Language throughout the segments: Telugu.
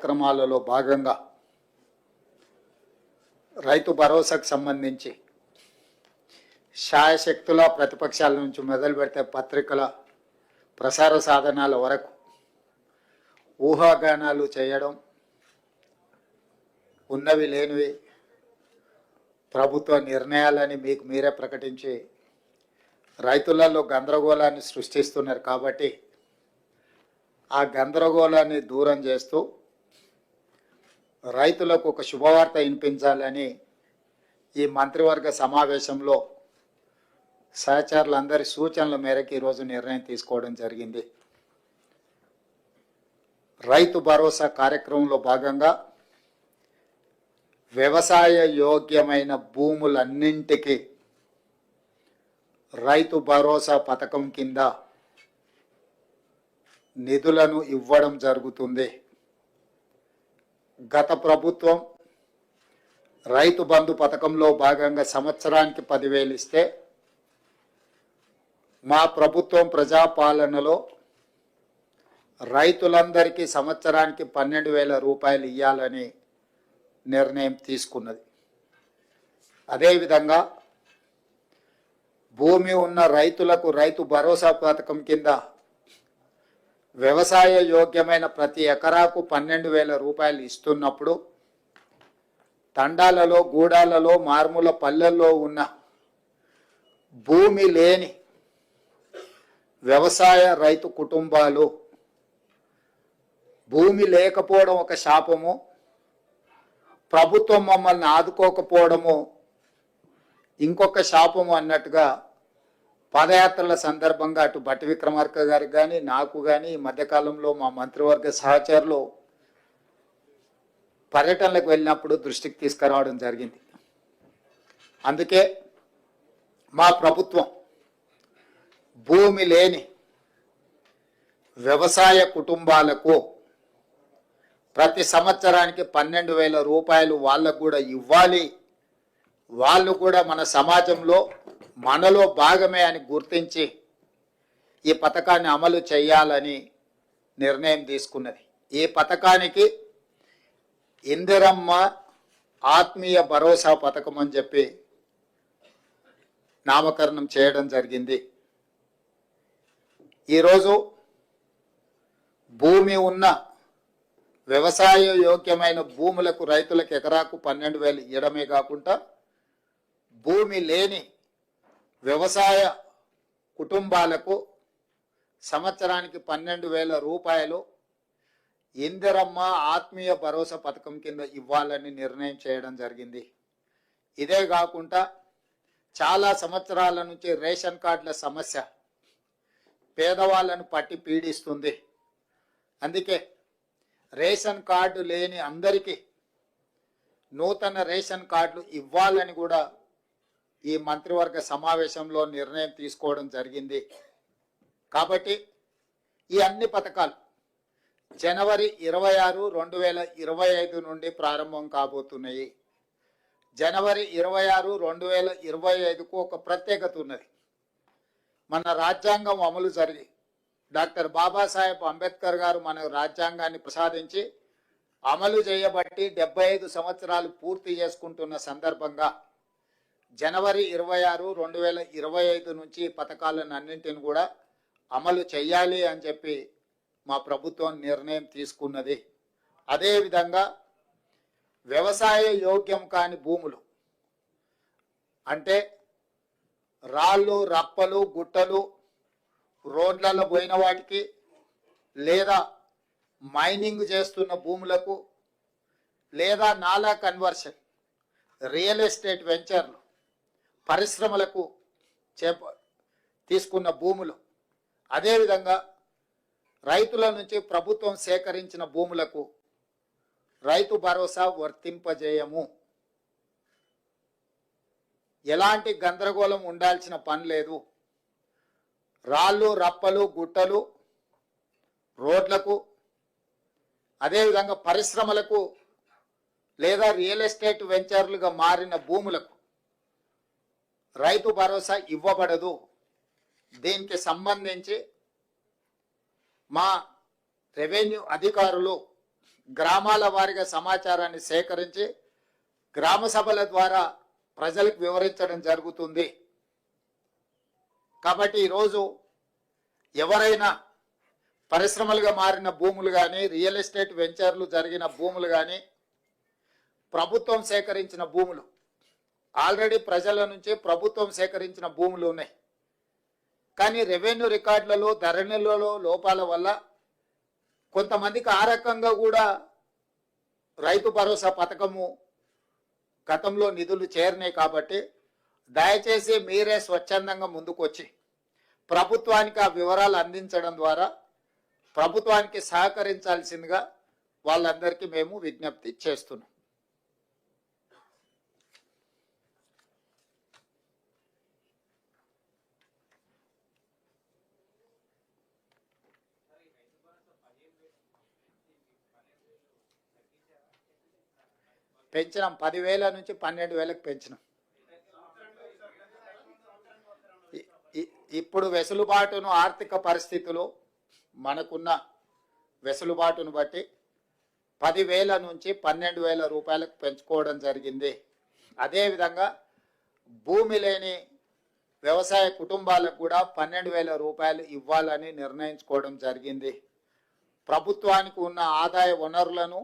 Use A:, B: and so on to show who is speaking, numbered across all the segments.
A: కార్యక్రమాలలో భాగంగా రైతు భరోసాకు సంబంధించి శాయశక్తుల ప్రతిపక్షాల నుంచి మొదలు పెడితే పత్రికల ప్రసార సాధనాల వరకు ఊహాగానాలు చేయడం, ఉన్నవి లేనివి ప్రభుత్వ నిర్ణయాలని మీకు మీరే ప్రకటించి రైతులలో గందరగోళాన్ని సృష్టిస్తున్నారు. కాబట్టి ఆ గందరగోళాన్ని దూరం చేస్తూ రైతులకు ఒక శుభవార్త వినిపించాలని ఈ మంత్రివర్గ సమావేశంలో సహచరులందరి సూచనల మేరకు ఈరోజు నిర్ణయం తీసుకోవడం జరిగింది. రైతు భరోసా కార్యక్రమంలో భాగంగా వ్యవసాయ యోగ్యమైన భూములన్నింటికి రైతు భరోసా పథకం కింద నిధులను ఇవ్వడం జరుగుతుంది. గత ప్రభుత్వం రైతు బంధు పథకంలో భాగంగా సంవత్సరానికి 10,000 ఇస్తే మా ప్రభుత్వం ప్రజాపాలనలో రైతులందరికీ సంవత్సరానికి 12,000 రూపాయలు ఇవ్వాలని నిర్ణయం తీసుకున్నది. అదేవిధంగా భూమి ఉన్న రైతులకు రైతు భరోసా పథకం కింద వ్యవసాయ యోగ్యమైన ప్రతి ఎకరాకు 12,000 రూపాయలు ఇస్తున్నప్పుడు తండాలలో, గూడాలలో, మారుమూల పల్లెల్లో ఉన్న భూమి లేని వ్యవసాయ రైతు కుటుంబాలు, భూమి లేకపోవడం ఒక శాపము, ప్రభుత్వం మమ్మల్ని ఆదుకోకపోవడము ఇంకొక శాపము అన్నట్టుగా పాదయాత్రల సందర్భంగా అటు భట్టి విక్రమార్క గారికి కానీ నాకు కానీ ఈ మధ్యకాలంలో మా మంత్రివర్గ సహచరులు పర్యటనలకు వెళ్ళినప్పుడు దృష్టికి తీసుకురావడం జరిగింది. అందుకే మా ప్రభుత్వం భూమి లేని వ్యవసాయ కుటుంబాలకు ప్రతి సంవత్సరానికి 12,000 రూపాయలు వాళ్ళకు కూడా ఇవ్వాలి, వాళ్ళు కూడా మన సమాజంలో మనలో భాగమే అని గుర్తించి ఈ పథకాన్ని అమలు చేయాలని నిర్ణయం తీసుకున్నది. ఈ పథకానికి ఇందిరమ్మ ఆత్మీయ భరోసా పథకం అని చెప్పి నామకరణం చేయడం జరిగింది. ఈరోజు భూమి ఉన్న వ్యవసాయ యోగ్యమైన భూములకు రైతులకు ఎకరాకు 12,000 ఇవ్వడమే కాకుండా భూమి లేని వ్యవసాయ కుటుంబాలకు సంవత్సరానికి 12,000 రూపాయలు ఇందిరమ్మ ఆత్మీయ భరోసా పథకం కింద ఇవ్వాలని నిర్ణయం చేయడం జరిగింది. ఇదే కాకుండా చాలా సంవత్సరాల నుంచి రేషన్ కార్డుల సమస్య పేదవాళ్ళను పట్టి పీడిస్తుంది. అందుకే రేషన్ కార్డు లేని అందరికీ నూతన రేషన్ కార్డులు ఇవ్వాలని కూడా ఈ మంత్రివర్గ సమావేశంలో నిర్ణయం తీసుకోవడం జరిగింది. కాబట్టి ఈ అన్ని పథకాలు జనవరి 26, 2025 నుండి ప్రారంభం కాబోతున్నాయి. జనవరి 26, 2025కు ఒక ప్రత్యేకత ఉన్నది. మన రాజ్యాంగం అమలు జరిగి డాక్టర్ బాబాసాహెబ్ అంబేద్కర్ గారు మన రాజ్యాంగాన్ని ప్రసాదించి అమలు చేయబట్టి 75 సంవత్సరాలు పూర్తి చేసుకుంటున్న సందర్భంగా జనవరి 26, 2025 నుంచి పథకాలను అన్నింటిని కూడా అమలు చేయాలి అని చెప్పి మా ప్రభుత్వం నిర్ణయం తీసుకున్నది. అదేవిధంగా వ్యవసాయ యోగ్యం కాని భూములు అంటే రాళ్ళు, రప్పలు, గుట్టలు, రోడ్లలో పోయిన వాటికి లేదా మైనింగ్ చేస్తున్న భూములకు లేదా నాలా కన్వర్షన్, రియల్ ఎస్టేట్ వెంచర్లు, పరిశ్రమలకు తీసుకున్న భూములు, అదేవిధంగా రైతుల నుంచి ప్రభుత్వం సేకరించిన భూములకు రైతు భరోసా వర్తింపజేయము. ఎలాంటి గందరగోళం ఉండాల్సిన పని లేదు. రాళ్ళు, రప్పలు, గుట్టలు, రోడ్లకు, అదేవిధంగా పరిశ్రమలకు లేదా రియల్ ఎస్టేట్ వెంచర్లుగా మారిన భూములకు రైతు భరోసా ఇవ్వబడదు. దీనికి సంబంధించి మా రెవెన్యూ అధికారులు గ్రామాల వారీగా సమాచారాన్ని సేకరించి గ్రామ సభల ద్వారా ప్రజలకు వివరించడం జరుగుతుంది. కాబట్టి ఈరోజు ఎవరైనా పరిశ్రమలుగా మారిన భూములు కానీ, రియల్ ఎస్టేట్ వెంచర్లు జరిగిన భూములు కానీ, ప్రభుత్వం సేకరించిన భూములు, ఆల్రెడీ ప్రజల నుంచి ప్రభుత్వం సేకరించిన భూములు ఉన్నాయి. కానీ రెవెన్యూ రికార్డులలో, ధరణిలలో లోపాల వల్ల కొంతమందికి ఆ రకంగా కూడా రైతు భరోసా పథకము గతంలో నిధులు చేరినాయి. కాబట్టి దయచేసి మీరే స్వచ్ఛందంగా ముందుకొచ్చి ప్రభుత్వానికి ఆ వివరాలు అందించడం ద్వారా ప్రభుత్వానికి సహకరించాల్సిందిగా వాళ్ళందరికీ మేము విజ్ఞప్తి చేస్తున్నాం. పెంచినాం, 10,000 నుంచి 12,000కు పెంచినాం. ఇప్పుడు వెసులుబాటును, ఆర్థిక పరిస్థితులు, మనకున్న వెసులుబాటును బట్టి 10,000 నుంచి 12,000 రూపాయలకు పెంచుకోవడం జరిగింది. అదేవిధంగా భూమి లేని వ్యవసాయ కుటుంబాలకు కూడా 12,000 రూపాయలు ఇవ్వాలని నిర్ణయించుకోవడం జరిగింది. ప్రభుత్వానికి ఉన్న ఆదాయ వనరులను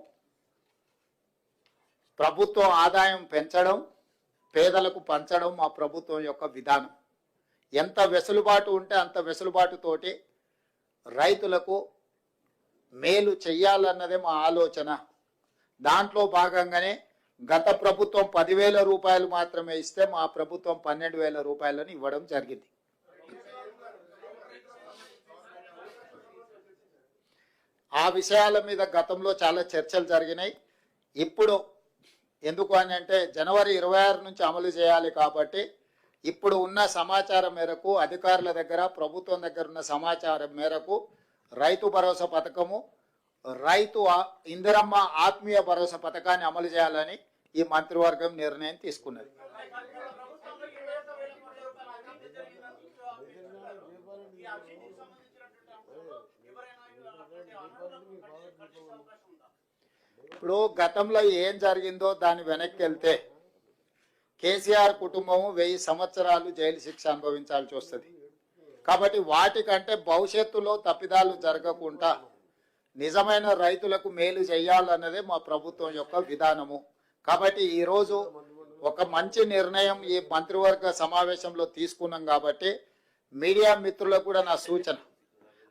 A: ప్రభుత్వం ఆదాయం పెంచడం, పేదలకు పంచడం మా ప్రభుత్వం యొక్క విధానం. ఎంత వెసులుబాటు ఉంటే అంత వెసులుబాటుతోటి రైతులకు మేలు చెయ్యాలన్నదే మా ఆలోచన. దాంట్లో భాగంగానే గత ప్రభుత్వం 10,000 రూపాయలు మాత్రమే ఇస్తే మా ప్రభుత్వం 12,000 రూపాయలను ఇవ్వడం జరిగింది. ఆ విషయాల మీద గతంలో చాలా చర్చలు జరిగినాయి. ఇప్పుడు ఎందుకు అని అంటే జనవరి 26 నుంచి అమలు చేయాలి. కాబట్టి ఇప్పుడు ఉన్న సమాచారం మేరకు, అధికారుల దగ్గర, ప్రభుత్వం దగ్గర ఉన్న సమాచారం మేరకు రైతు భరోసా పథకము, రైతు ఇందిరమ్మ ఆత్మీయ భరోసా పథకాన్ని అమలు చేయాలని ఈ మంత్రివర్గం నిర్ణయం తీసుకున్నది. ఇప్పుడు గతంలో ఏం జరిగిందో దాని వెనక్కి వెళ్తే కేసీఆర్ కుటుంబము 1000 సంవత్సరాలు జైలు శిక్ష అనుభవించాల్సి వస్తుంది. కాబట్టి వాటికంటే భవిష్యత్తులో తప్పిదాలు జరగకుండా నిజమైన రైతులకు మేలు చేయాలన్నదే మా ప్రభుత్వం యొక్క విధానము. కాబట్టి ఈరోజు ఒక మంచి నిర్ణయం ఈ మంత్రివర్గ సమావేశంలో తీసుకున్నాం. కాబట్టి మీడియా మిత్రులకు కూడా నా సూచన,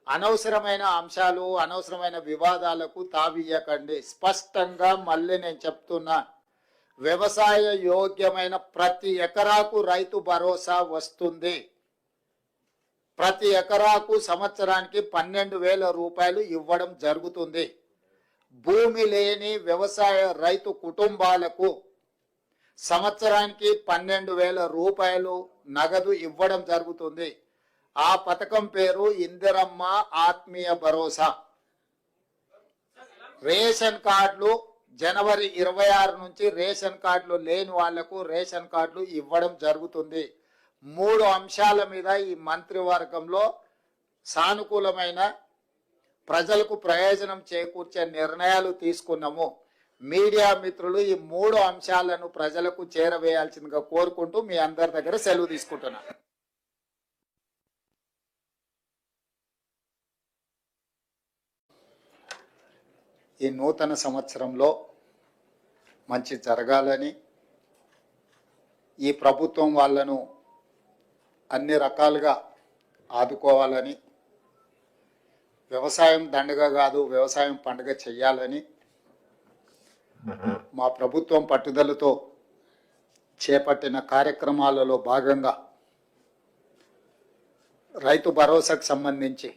A: అనవసరమైన అంశాలు, అనవసరమైన వివాదాలకు తావియ్యకండి. స్పష్టంగా మళ్ళీ నేను చెప్తున్నా, వ్యవసాయ యోగ్యమైన ప్రతి ఎకరాకు రైతు భరోసా వస్తుంది. ప్రతి ఎకరాకు సంవత్సరానికి 12,000 రూపాయలు ఇవ్వడం జరుగుతుంది. భూమి లేని వ్యవసాయ రైతు కుటుంబాలకు సంవత్సరానికి 12,000 రూపాయలు నగదు ఇవ్వడం జరుగుతుంది. ఆ పథకం పేరు ఇందిరమ్మ ఆత్మీయ భరోసా. రేషన్ కార్డులు జనవరి 26 నుంచి రేషన్ కార్డులు లేని వాళ్లకు రేషన్ కార్డులు ఇవ్వడం జరుగుతుంది. 3 అంశాల మీద ఈ మంత్రివర్గంలో సానుకూలమైన, ప్రజలకు ప్రయోజనం చేకూర్చే నిర్ణయాలు తీసుకున్నాము. మీడియా మిత్రులు ఈ 3 అంశాలను ప్రజలకు చేరవేయాల్సిందిగా కోరుకుంటూ మీ అందరి దగ్గర సెలవు తీసుకుంటున్నాను. ఈ నూతన సంవత్సరంలో మంచి జరగాలని, ఈ ప్రభుత్వం వాళ్ళను అన్ని రకాలుగా ఆదుకోవాలని, వ్యవసాయం దండగ కాదు వ్యవసాయం పండుగ చెయ్యాలని మా ప్రభుత్వం పట్టుదలతో చేపట్టిన కార్యక్రమాలలో భాగంగా రైతు భరోసాకు సంబంధించి